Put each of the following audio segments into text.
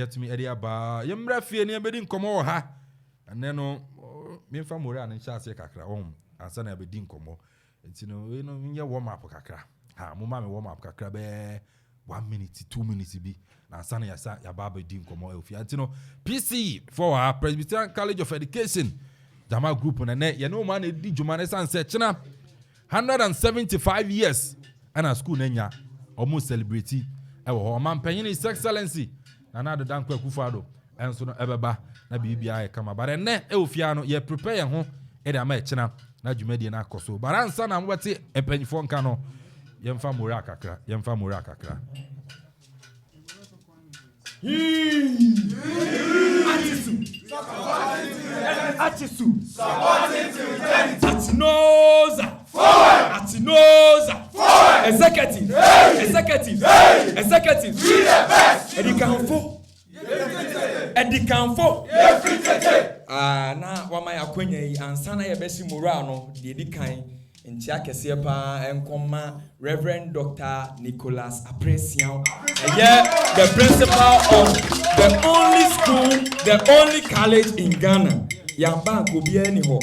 Get me area bar. Yemra fie ne be din komo ha. And then no me fa mora na ncha se kakra ansa na be din komo. Enti no we no nye warm up kakra. Ha mo ma me warm up kakra be 1 minute 2 minutes bi. Na ansa na ya ba be din komo e enti no PC for our Presbyterian College of Education Jama group na ne ye no man e di juma ne sanse chena 175 years and school nenya almost celebrate e wo man panyin His Excellency na do dan Akufo-Addo enso no ebeba na bibia e kama bare ne e ofia no ye prepare ye ho e da ma e chena na dwumadi na akoso baransa na mwete empanyifo nka no yemfa mora kakra Akyesu Atinoza forward executive we the best Edikanfo na wama yakwenye yi ansana yebesi mura no de edikan ntia kese pa enkoma Reverend Dr. Nicholas Apresian the principal of the only school, the only college in Ghana. Yamba Kobia ni ho.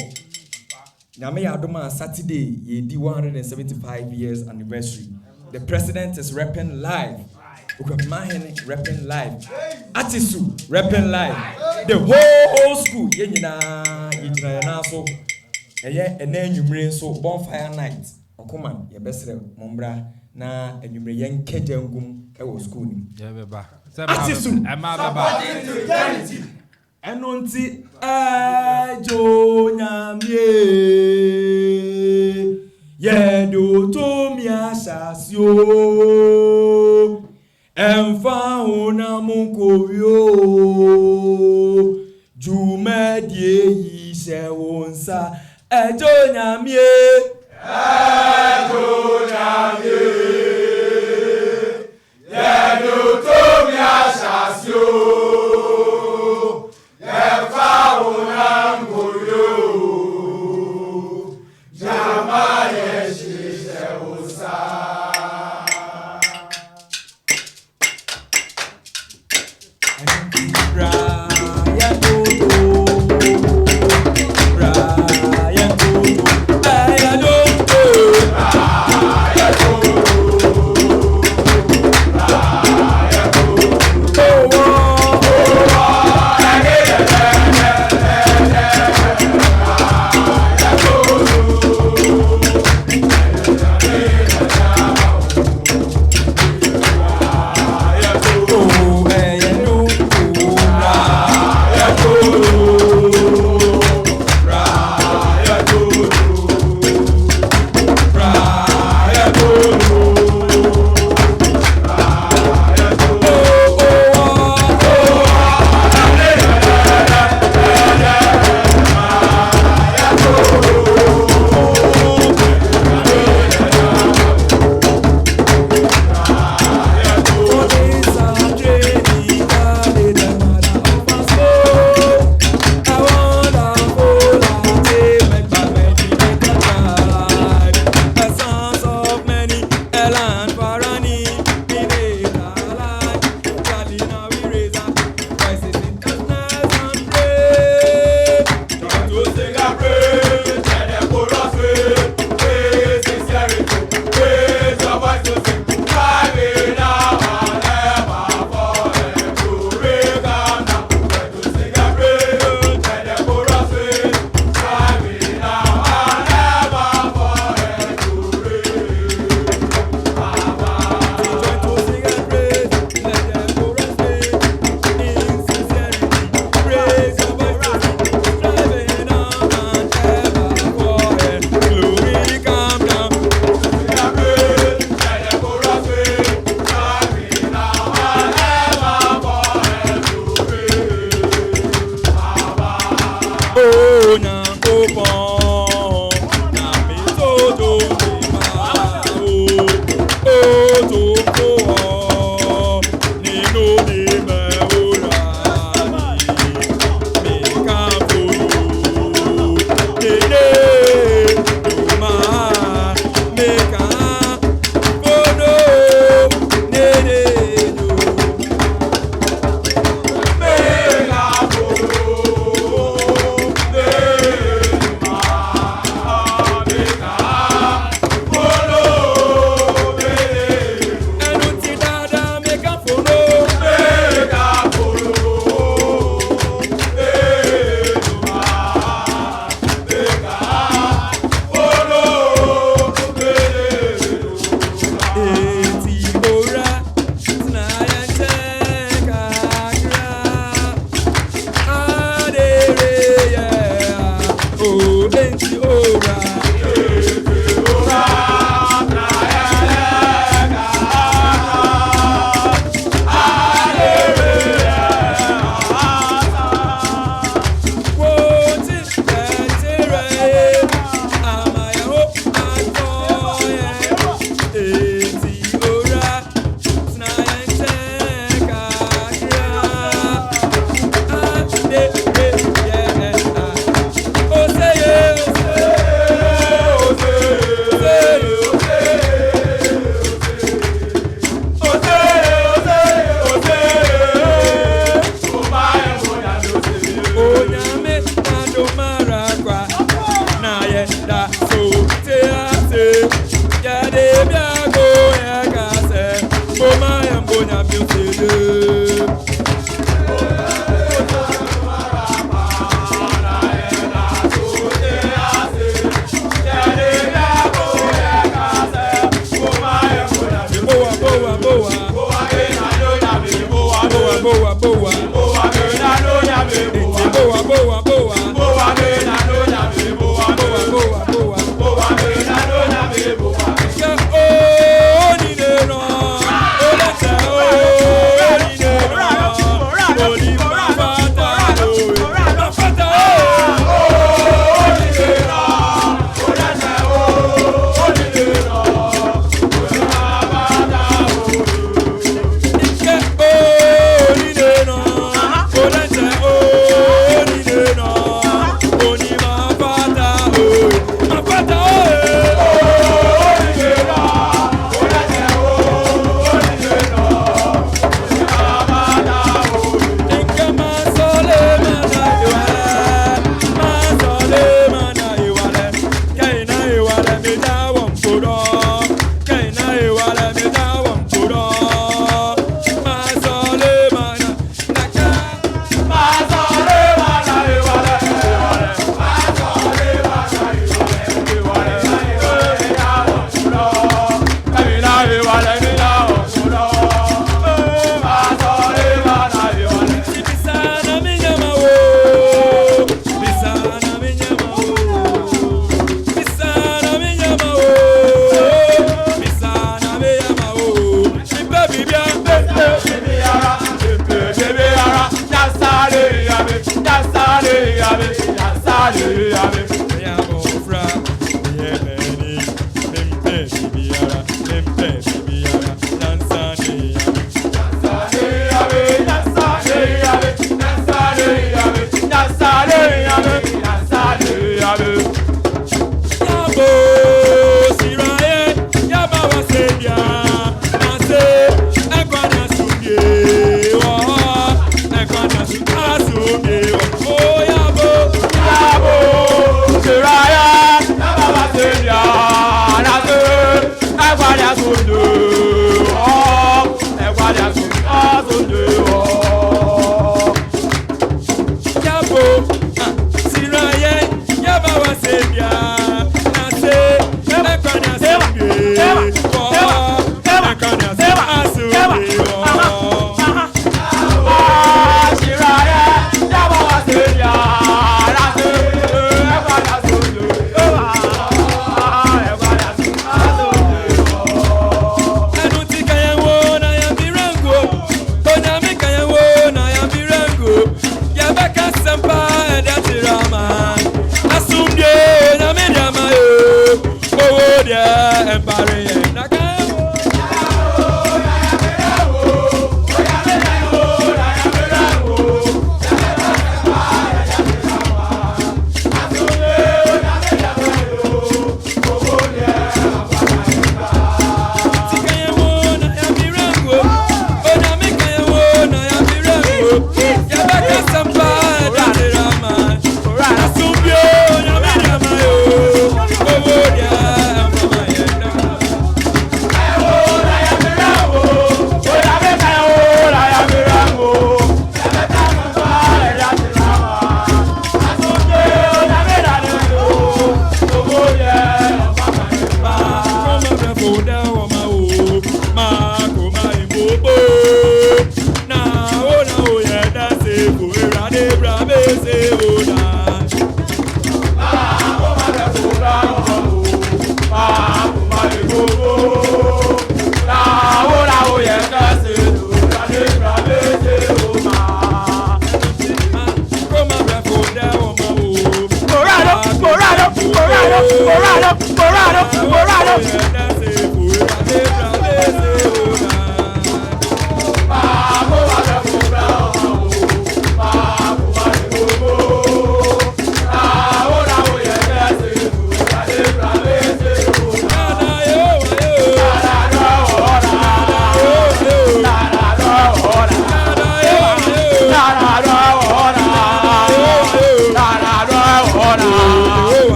Nyame yadoma Saturday ye di 175 years anniversary. The president is repping live. Okoman repping live. Akyesu repping live. The whole school ye nyina na so. Eye ene enwumre so bonfire night. Okoman ye besre mombra na enwumre yen kejangum e wo school ni. Ye beba. Akyesu baba. Enonti ajo nyamie ye do to mi asasio enfa ona munkowio jumedie yi se wonsa ajo nyamie ye do to mi asasio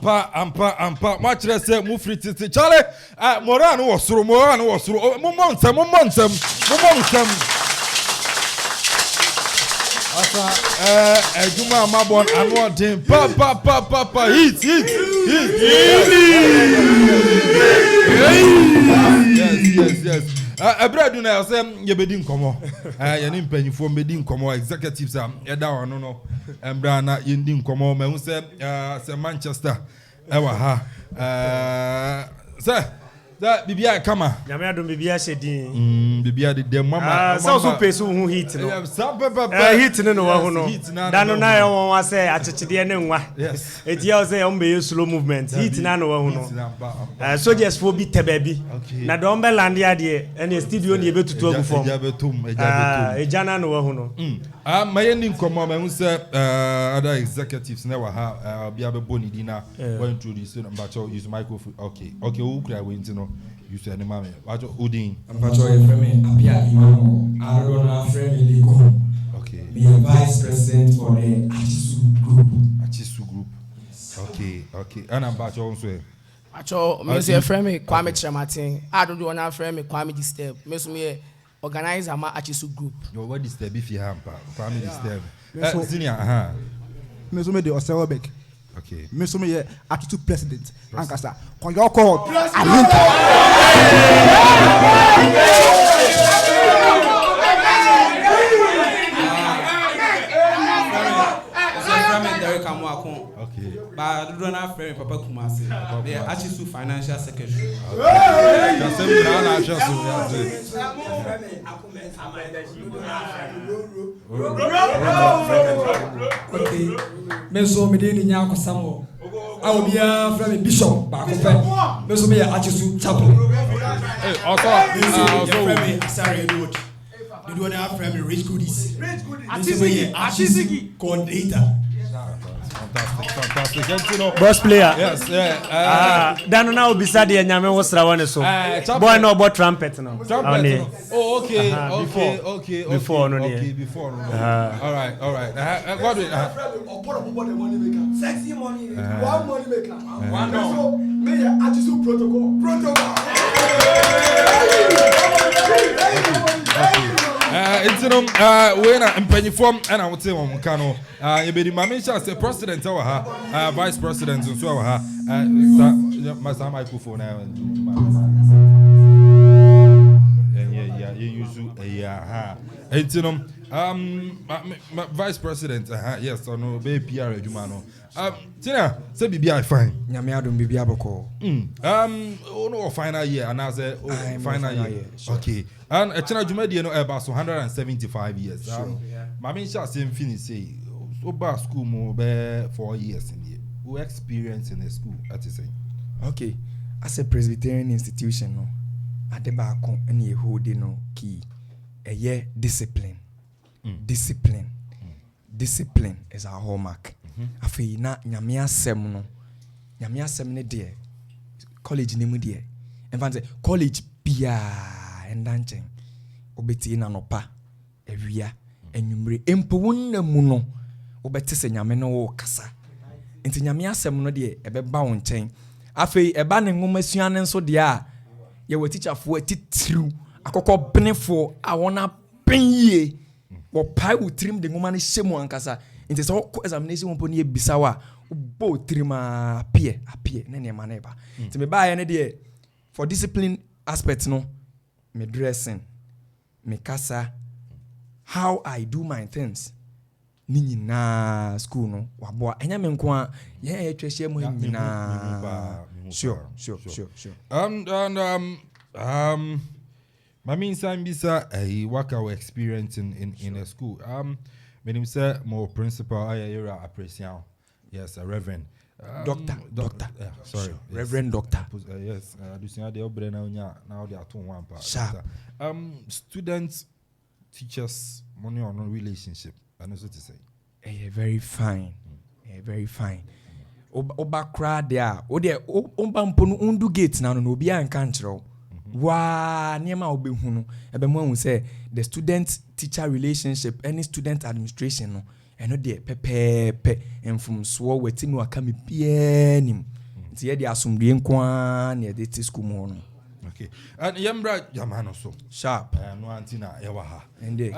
ampa match say mu free titi chale moran wo soro montem asa ejuma mabon anu den pa hit yes Ebradu na say ye bedi nkomo ye ni mpanyifo bedi nkomo executives am ye da ono no embra na ye ndi nkomo ma hu say Manchester ewa ha bibia kama nyame adom bibia shedin bibia de mama so peso hu hit no hit no wa hu no dano na ya won wa say achechede ne nwa eti ya say on be slow movement hit na no wa hu no soldiers for bi tebabi na don be land ya de ene studio ne betutu agu form ejana no wa hu no my ending come ma hu say other executives na wa ha bia be boni dina when introduce number use microphone okay who cry we no you say any mama wacho udin ampacho e frame apia imamo arodona frame legal okay be a vice president for the Akyesu group okay and ampacho also acho me say frame Kwame Chamatin arodona frame Kwame disturb me so me organize ama Akyesu group yo what disturb if you hamper Kwame disturb senior me so me the Osewobek. Okay. Me so me ye Akyesu president. Ankasa. Kon your call. Okay. But I don't have friend Papa Kumasi. They are Akyesu financial secretary. Okay. Me so me dey ni nya akosamo. I will be a friend bishop back up. Me so me Akyesu chapel. Hey, also friend sorry road. You don't have friend rich goodies. Akyesu coordinator. Fantastic. You know, boss player. Yes, yeah. Dano na obisa de nyame wo sra won so. Boy no bo trumpet no. Oh, okay. Before no. All right. What do sexy money. One money maker. One so me Akyesu protocol. When I'm penny form and I would say on Mukano, you be the Mamisha say president or her, vice president, and so her, my microphone. Yeah, you use vice president, yes, or no, be PR, Jumano. Tina, say BBI fine. Nyame adom bibia boko. No final year, and I say final year. Okay. And a China Jumadi no about 175 years. Mami shall say finish say so bar school more be 4 years in here. Who experience in the school at the same. Okay. As a Presbyterian institution no adeba kon ene hold no key. A year discipline. Discipline is our hallmark. Afei na nyame asem ne de college ne mu de en say college bia endanchen obeti na nopa awia enwumre empo wonna mu no obeti se nyame no wo kasa enti nyame asem no de ebeba wo nchen afei eba ne ngoma suane nso de a ye wo teacher fo atitiru akokọ benefo a wona penye wo pai utrim de ngoma ne hyemu ankasa enti so examination won poni ebisa wa bo trima appear na ne ma na eba enti me ba ye ne de for discipline aspect no me dressing me kasa how I do my things ni na school no waboa enya me nko a ye twehye mo nyina sure Mami insan bisa work our experience in a school meaning say more principal Akyekyerew appreciation yes a reverend doctor sorry yes. Reverend doctor yes do see they obre na onya now they aton one part students teachers money on relationship and also to say very fine very fine oba kra there o de omba mpo no undu gate na no obi an kan kire wa niema obehu no ebe mo hu say the student teacher relationship any student administration no eno de pepepe enfum so wetimi waka me pianim nti ye de asomdue nkoa na de te school mu no. Okay. And yembra Jama so. Sharp. No antina ewa ha. Ende.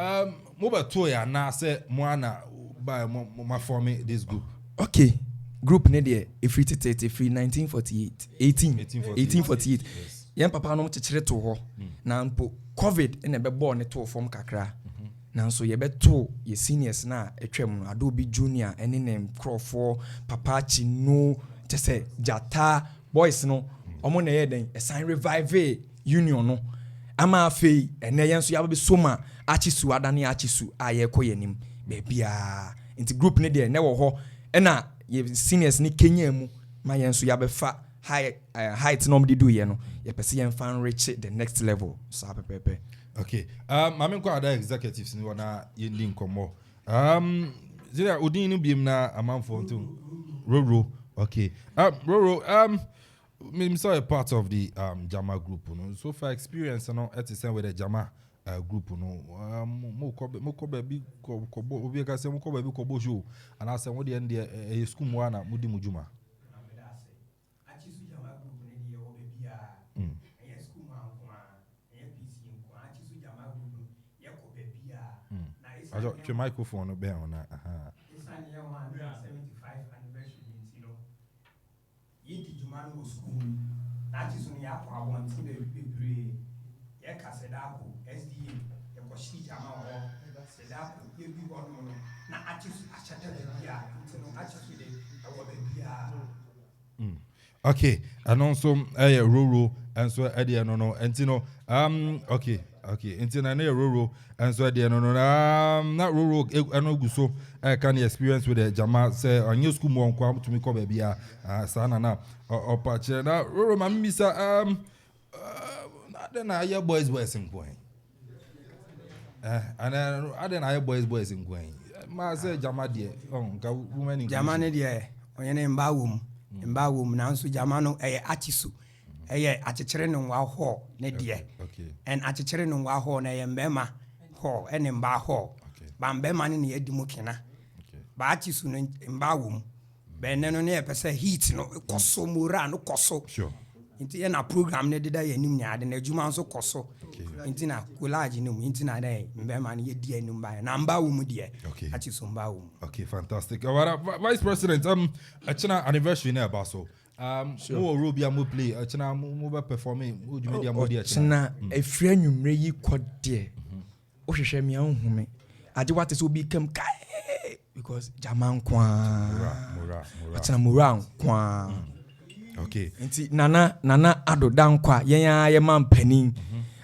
Mo beto ya na say mo ana by mo form this group. Okay. Group ne de free 1848. Yes. Yen papa no chechire to ho. Na mpo COVID na be born to form kakra. Na so ye beto ye seniors na etwam no Adobe Junior ene nem Crawford Papa Chino say Jata boys no omo na ye den e sign revive union no ama afei ene yen so ya be soma Akyesu adane Akyesu aye koyenim be bia inti group ne de ne wo ho na ye seniors ni Kenya mu ma yen so ya be fa height no mde do ye no ye pese yen fan reach the next level so pepepe. Okay. Mame kwa other executives ni wana yendi nkomo. Zira odin ni biem na amanfo nto Roro. Okay. Roro, me saw a part of the Jama group, no. So far experience no at the same with the Jama group, no. Mo ko be obi ka se mo ko be ko show and I say what the end there school mo na mudi mujuma. Akyesu Jama group ne de wo be bia. E school mo anko a, e PC nko. Akyesu Jama group ye ko be bia. Na isa I got your microphone be on na. Isa ni 175 anniversary nti no. Yidi Juma no school. Na Akyesu ni akwa abonti be bebre. Ye ka sedako SDA ye ko shi Jama ho. Sedako ye bi ho no. Na Akyesu achata be bia. Nti no Akyesu de wo be bia. Okay, and also Roro and so Eddie no and okay until na Roro and so Eddie no not Roro enogu so can the experience with the Jama say on your school mo nko to me ko baby sana na opache na Roro mami sa then I hear boys in going and I then I hear boys in going ma say Jama there ka woman in Jama ne there oyene mba wom na nso Jama no Akyesu Akyekyerew no Nwaw ho ne de and Akyekyerew no Nwaw ho na mbema ho ene mba ho ba mbema ne ne adimu kena ba Akyesu no mba wom be ne no ne pese heat no koso mora no koso sure inti na program ne deda yanim ne ade na adwuma nso koso inti na collage no inti na dai mbema ne yedi anim ba na mba wom de Akyesu mba wom. Okay, fantastic. Vice President, achina anniversary na about so. Mo Robia mo play, achina mo be performing, mo dwuma dia mo dia achina efri anwumre yi kode. O hwehwe me anhume. Ade what is obi kam kai because Jama nkwa. Mura. Achina mura nkwa. Okay. Nti nana adoda nkwa ye man panin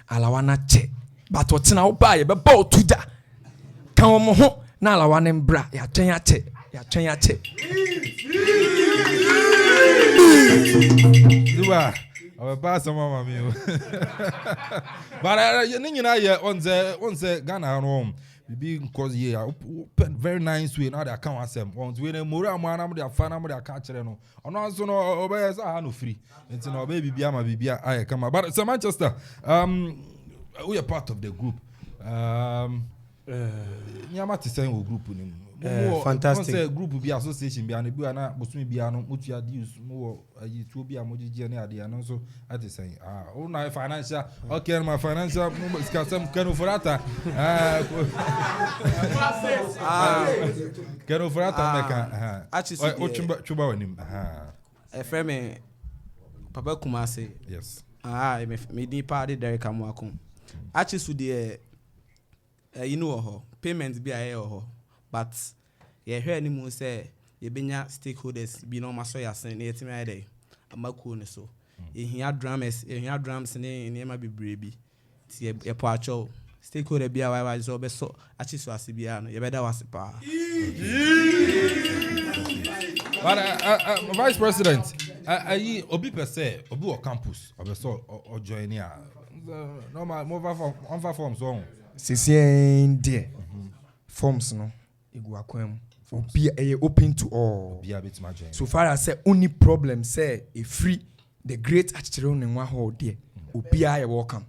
alawana che. But otina wo ba ye be ba otuja. Kan wo mo ho na alawana mbra ya twen ache. Zuba, I pass some mama me. But you nyina ye on the Ghana home. Be because yeah, very nice way now they account asem. On we mura mo na mo dey fa na mo dey catch no. Ono so no obey say no free. Nti no obey bibia ma bibia aye come. But so Manchester, we are part of the group. Nyama to say group ni. Fantastic. Say group be association be an bi na bosumi bia no mutu ade mo ayi tuo bia mo gigi na ade no so ate say o na financial okay my financial skasam kanu forata kanu forata meka o chuba wanim frame Papa Kumase. Yes. Me di party Derek Amwakun. Akyesu de you know payment bi aye ho but ye hwe ni mu say ye benya stakeholders bi no maso ya sen na yetimi aye dey amakuo ne so ye hia drums ne ma bebre bi ti ye po acho stakeholder bi awa so be so Akyesu ase bia no ye beda wase pa. But Vice President, ayi obi per se obi o campus obi so o join here normal move forms on sisien de forms no egu akwam obi open to all so far as say only problem say a free the great Akyekyerew ne Nwaw ho de obi are welcome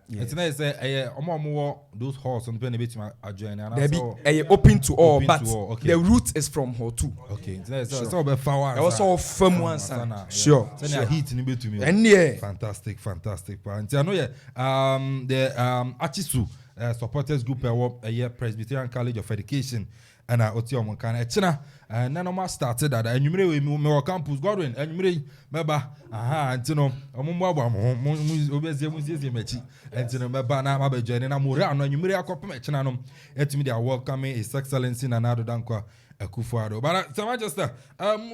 It's nice say omo those halls on pen bit adjoin and there be open to all, open but to all, okay. the route is from hall 2. Okay, it's nice. So be far. Also firm one sure. Send heat in bit to me. And yeah, fantastic. And I know the Akyesu supporters group Presbyterian College of Education and Otiomo kan echina na no started that enwumere we me campus Godwin enwumere meba ntino omumbo abo mo obezie muzie mechi ntino meba na mabejene na mori ano enwumere akopem echina no etimi dia welcoming His Excellency Nana Dankwa Akufo-Addo but Manchester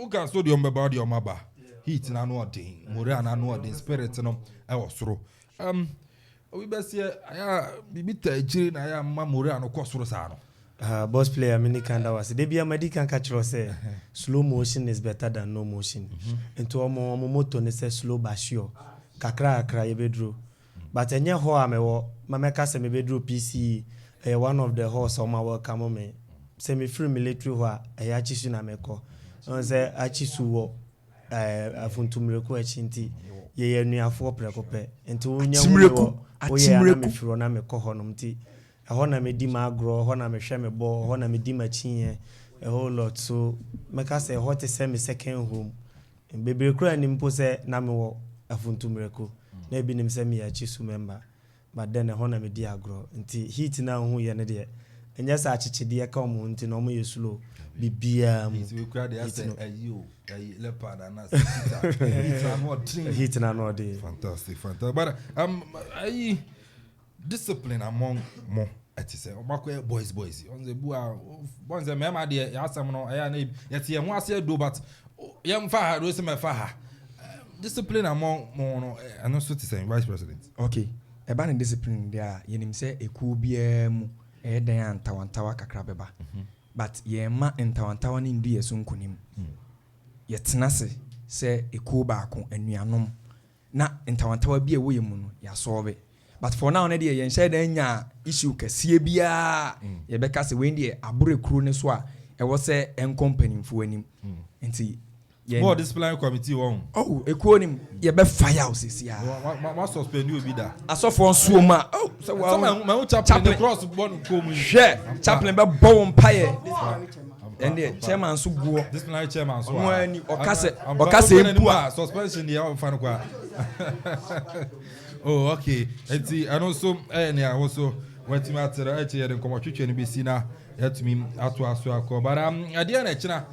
uka so di omba di omaba heat na no odin mori ana no odin spirit no e wosoro we best aya bibita ejiri na ya mori ano kwosoro sa no. Boss player many kind of was. They be a medical catch say slow motion is better than no motion. Into omo moto ne say slow but sure. Kakra ye bedro. But enye ho amewo mameka se me bedro PC one of the horse on my welcome me. Say me free military ho Akyesu na meko. On say Akyesu wo afuntumreku achinti ye nuafo prekope. Into unya wo oye na me firo na meko honom ti. Hona me di magro, hona me hwe me bo, hona me di machinye a whole lot. So make us say what is me second home. And baby kura ni mpo say na me wo afuntumreku. Na bi nim say me Akyesu member. But then hona me di agro. Nti heat na hu ye ne de. Enya sa Akyekyede ka omo nti na omo ye slow. Bibia mu. We kura dey say ayo, leopard and as heat na no dey. Fantastic. But discipline among more at say boys on the bua once the mema de asam no aya na yet ye ho ase do but yem fa ha do se me fa ha discipline among more no and also to say vice president okay eba discipline there yenim say eku bia mu dan antawantawa kakra beba but ye ma antawantawa ni ndu yeso nkonim ye tenase say eku ba ko anuanom na antawantawa bia wo yemu no ya solve. But for now, Nadia, you said enya issue kesie bia ye beka se we ndie abure kru ne so a e wo se en company fu anim enti ye more discipline committee won ekuo nim ye be fire house sia ma suspend you bi da asofo nsuo ma so ma chaplain cross born ko mu hwe chaplain be bow empire and the chairman so go disciplinary chairman so wani okase empua suspension dey on fan kwa. Oh, okay. And also, I also went to my the Comotruchen Bissina, at me at Wasuako. But at the end, China,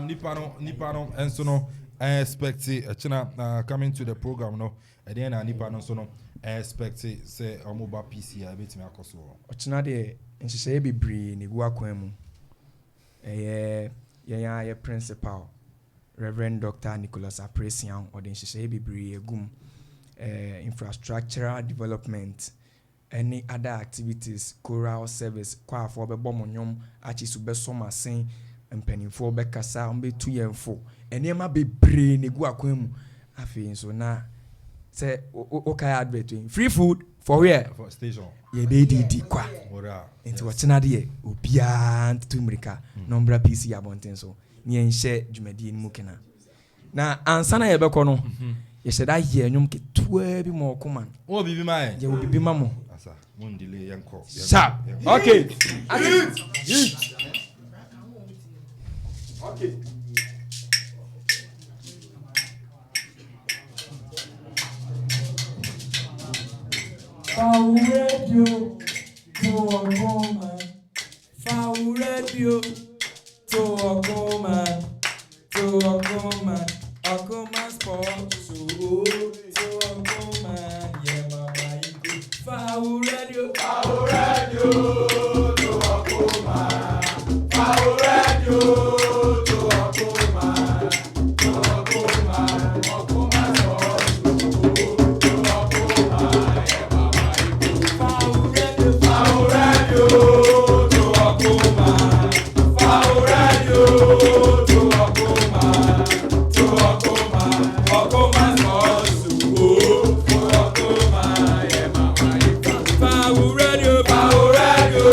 Nipano, and so no, I expect China coming to the program. No, at the end, Nipano, so no, I expect say a mobile PC. I bet me a cost. China, de, and she say, be bree, Niguaquemu. Yeah, principal, Reverend Dr. Nicholas Apresian, or then she say, be bree, gum. Infrastructural development, any other activities, choral service, kwa for be bomonyom, Akyesu be soma sen, mpanimfo be kasa, ombe 2 year 4. Enema be bre ne gu akwam. Afi so na say okay advert free food for where? For station. Ye be di kwa. Ora. Enti wachina de obia ntumrika, nombra PC abonten so. Ni enhye dwumadi ni mukena. Na ansana ye be ko no. You said I hear you get 12 more Okoman. Oh, Bibi Mai. You will be Mamo. Asa, one delay, young call. Sharp. Okay. Okay. Foul radio to Okoman. Foul radio to Okoman. To Okoman. Okoman Sports. So Okoman. Yeah, mama, you go. Foul radio. Foul radio to Okoman. Foul radio to Okoman. To Okoman. Okoman Sports. To Okoman. Yeah, mama, you go. Foul radio. Foul radio to Okoman. Foul radio to Okoman. To Okoman. Okoman Sports. To Okoman. Yeah, mama, you go. Foul radio. Foul radio.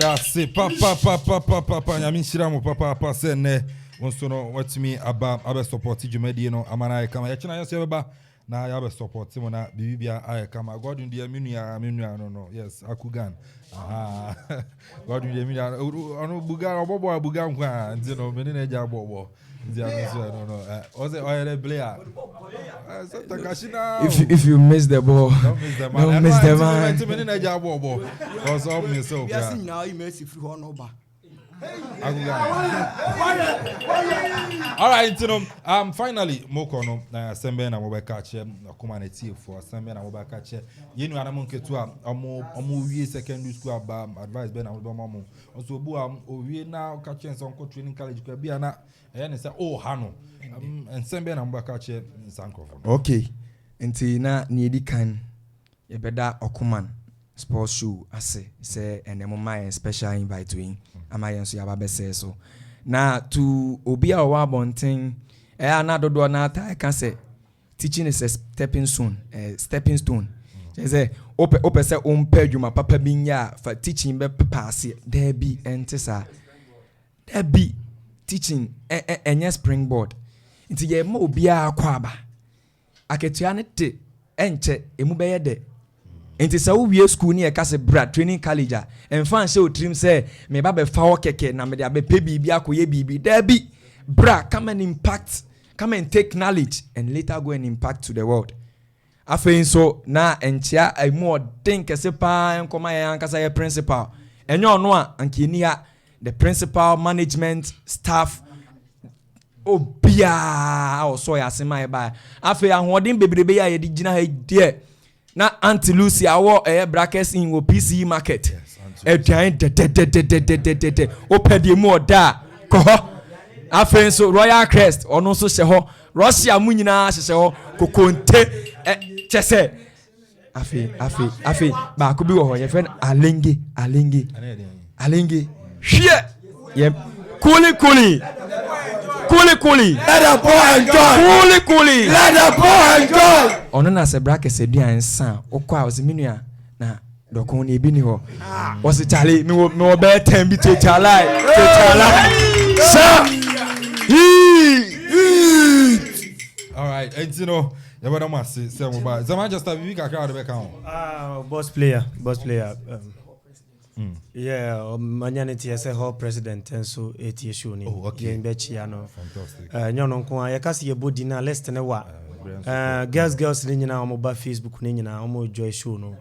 yɛda se papa nyame nhyira mo papa sɛ nnɛ wo nso no watumi aba abɛsupport dwumadie no ama no ayɛ kama yɛkyena yɛ so yɛbɛba na yɛabɛ support mo na bibibia ayɛ kama godwin deɛ menua no yes akugan godwin deɛ menua ɔno buga ɔbɔbɔ buga nko a nti no mene na agya bɔbɔ nti ano so no ɔsɛ ɔyɛ dɛ player if you miss the ball don't miss the man nti mene na agya bɔbɔ ɔsɛ ɔmme sɛ wo Yes, now you may see free horn over. All right, finally, Moko no Sembe na mobile catch Okoman for Sembe na mobile catch. You know, I'm on secondary school about advice Ben and Obama. Also, we now catching some training college could be and say, oh, Hano, and Sembe na mobile catch in Sankofa. Okay, until na needy can a better Okoman sports shoe, I say, and then my special invite to him. Amayenso yababe say so na to obi a wa bonten na dodo na ta I can say teaching is a stepping stone say ope say ompa adwuma papa binya for teaching be pass there be entesa there be teaching enye springboard nti ye ma obi a kwaba aketua ne te enche emu be ye de enti sa wo wie school ni e ka se bra training college a enfan se o trim se me ba be fa wo keke na me de abepe bibi akoye bibi there be bra come and take knowledge and later go and impact to the world afei so na enchia emu odin kese pa enkoma ya ankasa ye principal enyo ono a anke ni ha the principal management staff obia also ya sema e ba afei ahoden bebrebe ya ye di gina ha die na Auntie Lucy awo brackets in wo PCE market eduan de opedi mu oda ko ho afen so Royal Crest ono so hye ho Russia mu nyina hye ho kokonte chese afi ba ko bi wo ho ye friend alenge hwie ye kuli let the boy enjoy kuli let the boy enjoy ono na se brackets eduan san okwa o se minua na dokon ni bi ni ho o se chale me wo be 10 bi chala sir all right and you know you better must say mo ba the Manchester we ka crowd be count boss player yeah manyanity as a whole president and so ATSU ni okay bechi no fantastic nyono nko ya kasi ye body na list ne wa girls ni nyina omo ba Facebook ni nyina omo joy show no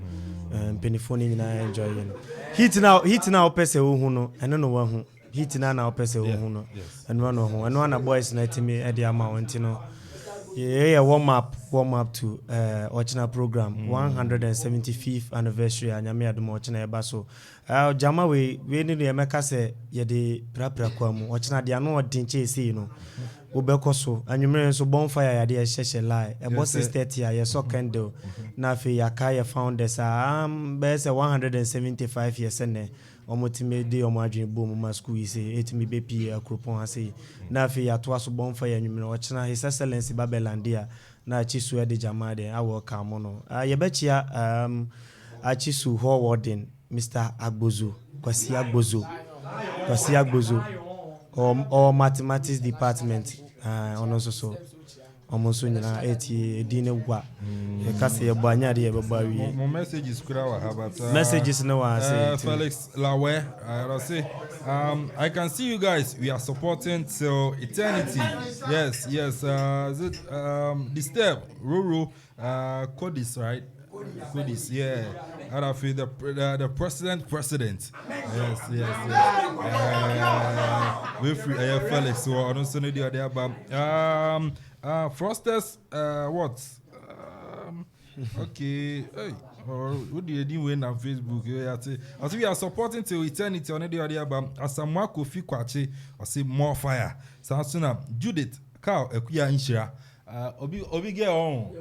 penifo ni nyina enjoy no hit na opese wo hu no eno no wa hu hit na opese wo hu no eno no hu eno na boys na timi e dia ma wonti no yeah warm up to Ochina program 175th anniversary anyame adom Ochina eba so Jama we ni emeka se ye de prapra kwamu Ochina de ano odin chese no obeko so anyumere so bonfire ya de hyehye lie ebo 630 ya ye so candle na fe yaka ye founders be se 175 years ne omotime de omadwen bom ma school yi se etimi bepi akropon ase na fe ya to aso bonfire anyumere Ochina his excellency Babelandia na Akyesu de Jama de awo kamo no ye bechia Akyesu ho warden Mr. Agbozo Kwasi Agbozo or mathematics department ono so omonso nyina eti edine gwa e kase ye banya de ye baba wi mo messages kura wa have messages no wa say Felix Lawe I say I can see you guys we are supporting till eternity yes is it Disturb Ruru Codis right Codis yeah and I feel the president yes we free Felix so I don't see the other about Frosters what okay hey what do you win on Facebook yeah I say we are supporting till eternity on the other about Asamoah Kofi Kwache I say more fire so soon Judith Carl Ekuya Inshira obi get on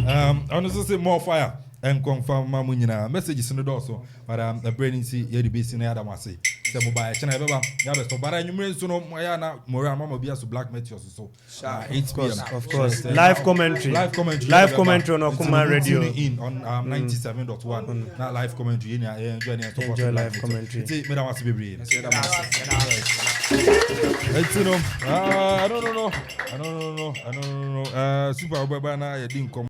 I also say more fire and confirm mamunyina messages in the door so but the brain see ye the base in the other sɛ mobile channel bɛba ya bɛ so bara nwumre nso no ya na mora mama bia so black meteors so 8 p.m. Of course. Live commentary on Okoman radio. In on 97.1 na live commentary enjoy live commentary. Me da want to be brave. I don't know. Super Baba na ya din